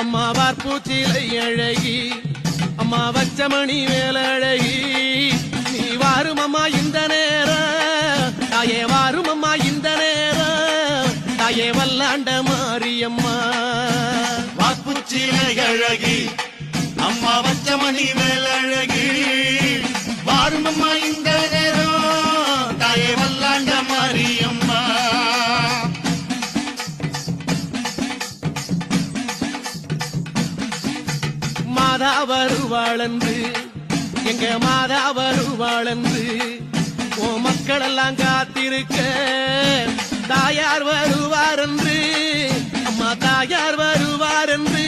அம்மா வார்பூச்சிலை அழகி அம்மா வச்சமணி வேலழகி நீ வாரும் அம்மா இந்த நேரம் தாயே வாரும் அம்மா இந்த நேரம் தாயே வல்லாண்ட மாரியம்மா வார்பூச்சிலை அழகி அம்மா வச்சமணி வேலழகி வாரும் அம்மா இந்த நேரம் தாயே வல்லாண்ட மாரியம்மா மாதா வருவாளன்று எங்க மாதா வருவாளன்று ஓ மக்கள் எல்லாம் காத்திருக்க தாயார் வருவார் என்று அம்மா தாயார் வருவார் என்று